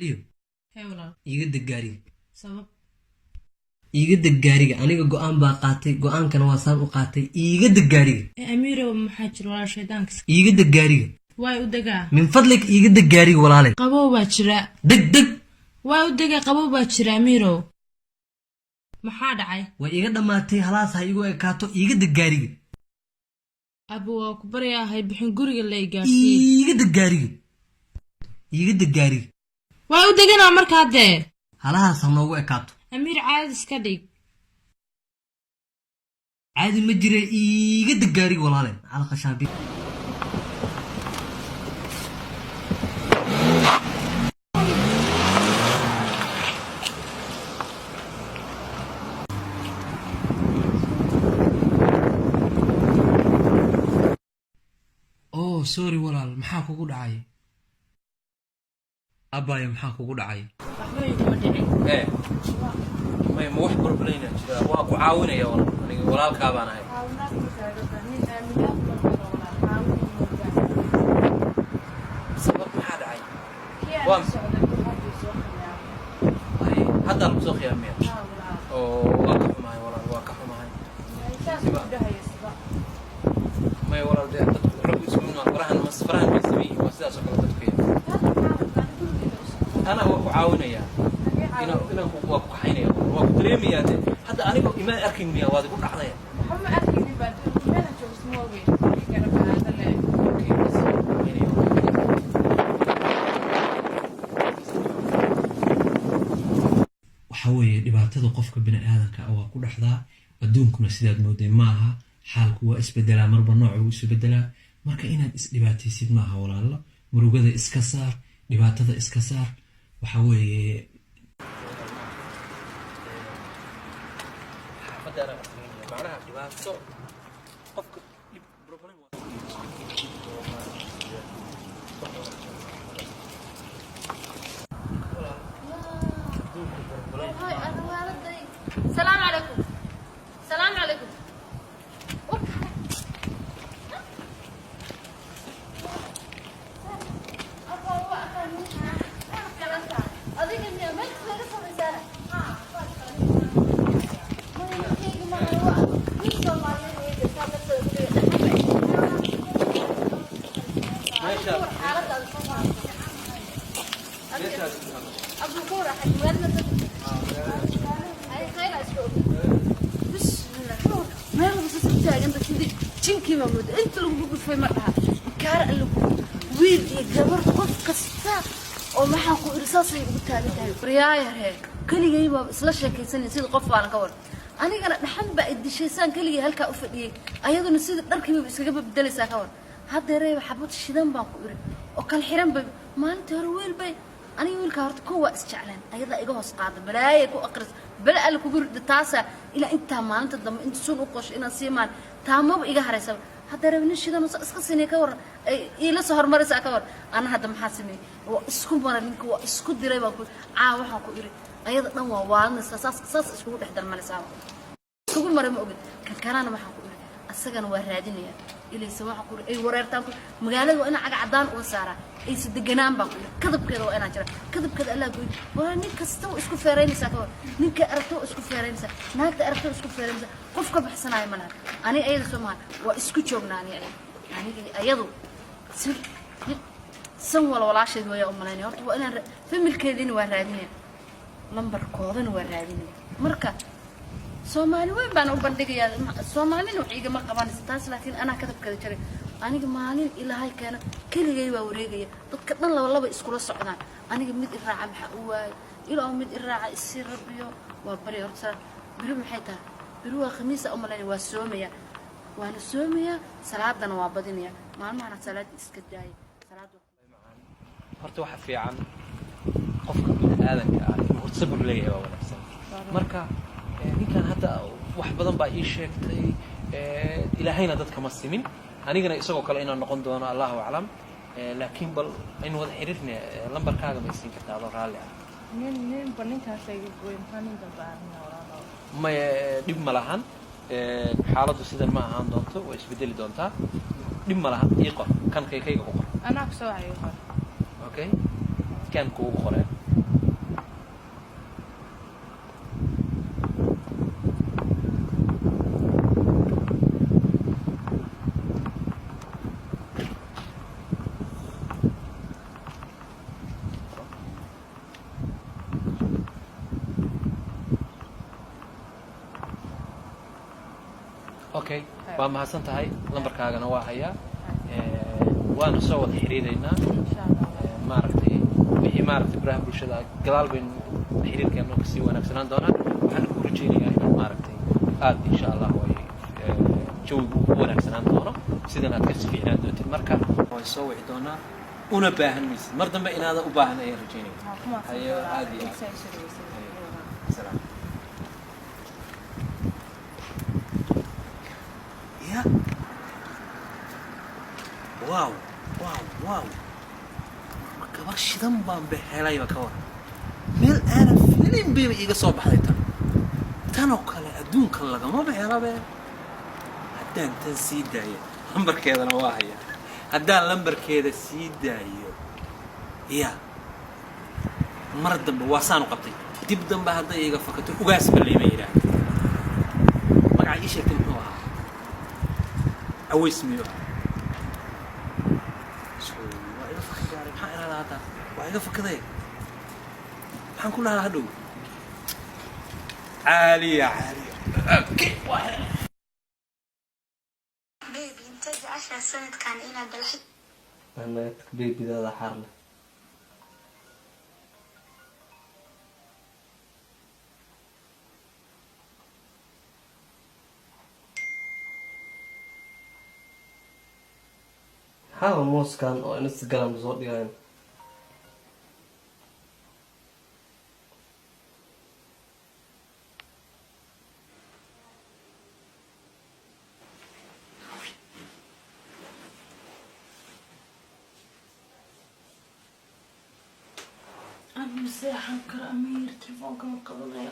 Liyo. Hey walaal. Iga deg gaariga. Sabab? Iga deg gaariga. Aniga go'aan baa qaatay. Go'aankana waa saan u qaatay. Iga deg gaariga. Amiiro maxaa jira walaal shaydaanka? Iga deg gaariga. Way u degaa. Min fadlik iga deg gaariga walaale. Qabow baa jira. Deg. Way u degaa qabow baa jira Amiiro. Maxaa dhacay? Way iga dhamaatay halaas ha igu ekaato iga deg gaariga. Abu waa ku baryahay bixin guriga la igaarsiin. Iga deg gaariga. Iga deg gaariga. Way u deganaa markaa dee. Halaas ha noogu ekaato. Amiir caadi iska dhig. Caadi ma jira iga deg gaariga walaale. Ala qashaabi. Oh, sorry walaal, maxaa kugu dhacay? Abaayo maxaa kugu dhacay? Waxba iguma dhicin. ما wax problem jira waa ku caawinaya aniga walaalka baan ahay sabab maxaa dhacay waan hadda aan soo qiyaamay oo waa ka xumahay walaal waa ka xumahay ما walaal de dadku rag isku nool farahan masfarahan bisbi waa sidaas oo kale dadku ana waa ku caawinaya ina waa ku xaynaya waa ku dareemaya hadda aniga ima arkin miya waad ku dhacday Waxba arkin baa meel joogto ma weyn iga rabaa le waxa weeye dhibaatada qofka bini aadanka ah waa ku dhaxdaa adduunkuna sidaad mooday maaha xaalku waa isbedelaa marba nooc uu isu bedelaa marka inaad isdhibaataysid maaha walaalo murugada iska saar dhibaatada iska saar waxa weeye macnaha dhibaato qofka problem السلام عليكم السلام عليكم أبو كورة حق ولدنا هاي خير أشوف بس ما هو بس تاج أنت كذي جنكي ممود أنت اللي بقول في مرة كار اللي ويد يجبر قف كستا وما حقو رصاصي بتاعي برياير هيك كل جايبه بس لا شيء كيسني يصير قف على كور أنا نحب بقى الشيسان كل جي هلك أفدي أيضا نصير دركي بس جاب بدل ساكور هذا رأي حبوت الشدام باقوري وكان حرام ما أنت هرويل بي أنا يقول كارت كوا استعلان أيضا إيجوس قاعد بلاي كو أقرص بلا اللي كبر التاسع إلى أنت ما أنت ضم أنت سون وقش إنا سيمان تامو بإيجا هرسا هذا رأي الشدام اسقسني كور إلى سهر مرة كور أنا هذا محاسمي واسكت مرة منك واسكت دري باقول عاوح كوري أيضا نوا والنا ساس اسكت إحدى الملساو كل مرة ما أقول كان أنا ما حقول السجن ورادني إلى سواء حقول أي وريرتام مقالة وأنا عقدان وسارة أي صدق جنام بقول كذب كذا وأنا جرا كذب كذا لا أقول وأنا نيك استو اسكو فيرين ساكور نيك أرتو اسكو فيرين سا ناك أرتو اسكو فيرين سا قفك بحسن هاي منها أنا أيضا سمعان واسكو شوفنا يعني أيضا سر سوى ولا شيء ويا أمنا نورت وأنا في ملكين ورادني لمبر كوضن ورادني مركا سومالي وين بان وبندقيا سومالي نوعيقه ما قبانستاس لكن انا كتب كذا جري انيق مالين الى هاي كان كليغي waa wareegaya dadka dhan laba isku la socdaan aniga mid iraaca waxa uu waay ila mid iraaca isii rabiyo waa bari horta bari maxay tahay bari waa khamiis oo maleen waa soomaya waana soomaya salaadana waa badinaya maalmaha salaad iska daay salaad horta waxa fiican qofka bini aadanka ah inuu sabir leeyahay waa wanaagsan marka ninkan hadda wax badan baa ii sheegtay ilaahayna dadka ma simin anigana isagoo kale inaan noqon doono Allahu a'lam laakiin bal in wada xiriirna lambarkaaga ma siin kartaa adoo raali ah nin baninkaas ay goyn qanin dabaan ma dib ma lahan xaaladdu sida ma ahaan doonto way isbedeli doontaa dib ma lahan ii qor kan kayga ku qor أنا أقصى عيوها. okay scan kuugu qoreen okay waa mahadsan tahay lambarkaagana waa hayaa waana soo wada xiriireynaa maaragtay wixii maaragtay baraha bulshada gadaal baynu xiriirkeena kasii wanaagsanaan doonaa waxaan ku rajaynayaa inaad maaragtay aad insha allah way jawigu ugu wanaagsanaan doono sidan aad kasii fiicnaan doontid marka waan soo wici doonaa una baahan maysid mar dambe inaadan u baahan ayaan rajaynaya hayo aad iyo aad ya wow wow wow gabar shidan baan behelayba ka waran meel aanan filin bayba iiga soo baxday tanoo kale adduunka lagama behelabe haddaan tan sii daayo lambarkeedana waa haya haddaan lambarkeeda sii daayo ya mar dambe waa saanu qabtay dib dambe hadday iiga fakato ugaas ballayma yidhaahda magaca ii sheegtay muxuu ahaa aways miyuu ahaa waa iga fakaday maxaan ku lahaa hadhow caaliya okay baby inta jecesha sanadkan inaad dalxid ana babydaada xarle ها موسكان او انستغرام soo dhigaan أنا مساحة كرامير تلفونك مقبضة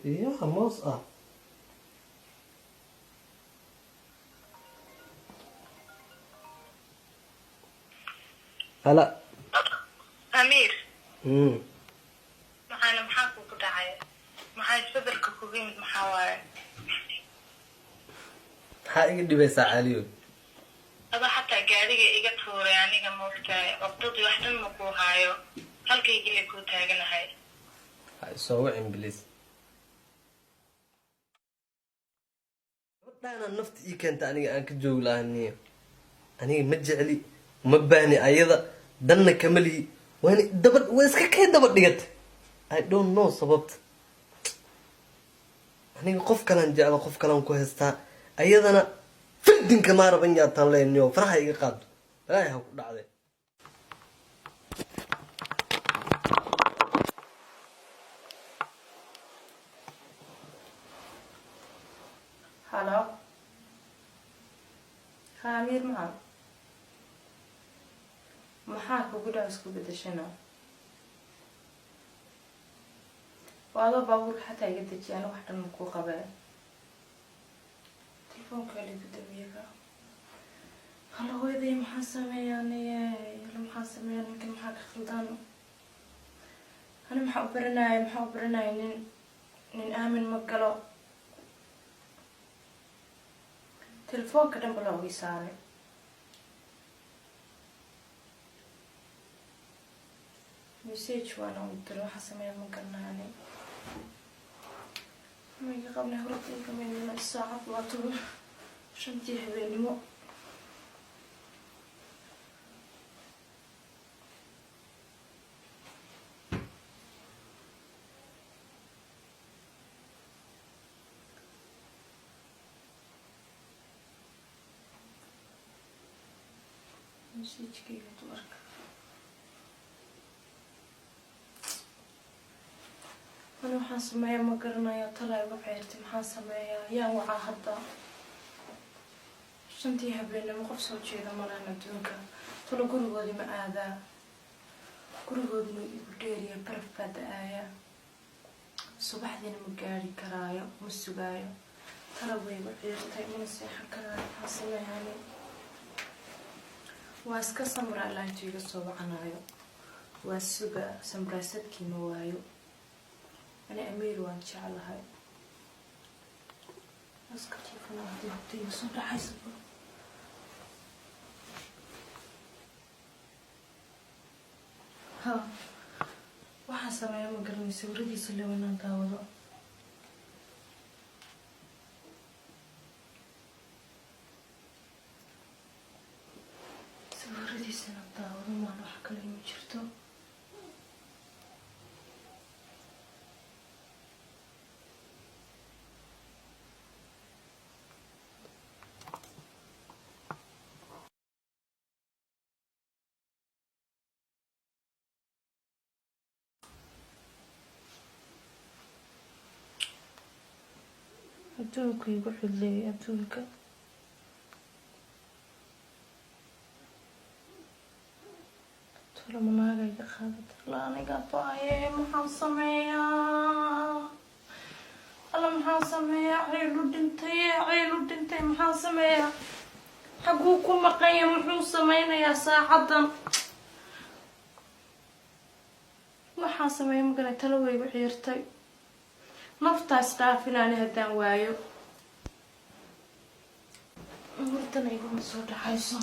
يا خماس هلا أمير maxaana maxaa kugu dhacay maxaa isbedelka kugu yimid maxaa waaye maxaa iga dhibaysaa caaliyo aba xataa gaariga iga tuuray aniga moogtahay qabdadii wax dhan ma kuu haayo halkaygile kuu taaganahay ha isoo wicin bilis gabadhaana nafta ii keenta aniga aan ka joogi lahaniyo aniga ma jecli ma baahni ayada danna kama lihi waa iska kay daba dhigatay I don't know sababta aniga qof kalan jecla qof kalan ku haystaa ayadana fidinka ma raban yaataan leenyo faraha iga qaado ilaahay ha ku dhacday Hello. Amir maxaa kugu dhaca isku bedeshana waado baabuurka xataa iga dejiyaan wax dhan ku qabee telefoonka liiga dabiiga hala hooyaday maxaa sameeyaan ninkan maxaa ka khaldaan ana maxaa u baranaya nin aamin ma galo telefoonka dhan bala ugi saaray message waana u diray waxaa sameeya ma garanaani mayga qabnay horta kamidna saacad waa 5 habeenimo message kiga dumarka أنا waxaan sameeyaa ma garanayo tala iga xeertay maxaan sameeyaa yaan waxa hadda shantii habeenimo qof soo jeeda malahan adduunka talo gurigoodi ma aadaa gurigoodna igu dheeriya baraf baa da-aaya subaxdiina ma gaari karaayo ma sugaayo tala waygu ciirtay mana seexan karaan maxaa sameeyaani waa iska samraa laantu iga soo wacanayo waa suga samraasadkii ma waayo ani amiir waan jeclahay iska jiifana hadii hubta iga soo dhacaysa ha waxaan sameeya ma garanaysa waradiisa lewanaan daawado sawiradiisana daawado maan wax kale ma jirto adduunka igu xidleeyay adduunka tulamanagayga qaadata la aniga baaye maxaan sameeyaa alla maxaan sameeyaa caylu dhintay maxaan sameeyaa xaguu ku maqanya muxuu sameynayaa saacadan waxaan sameeya magana talo waygu ciirtay naftaas dhaafilaani haddaan waayo murdana iguma soo dhacayso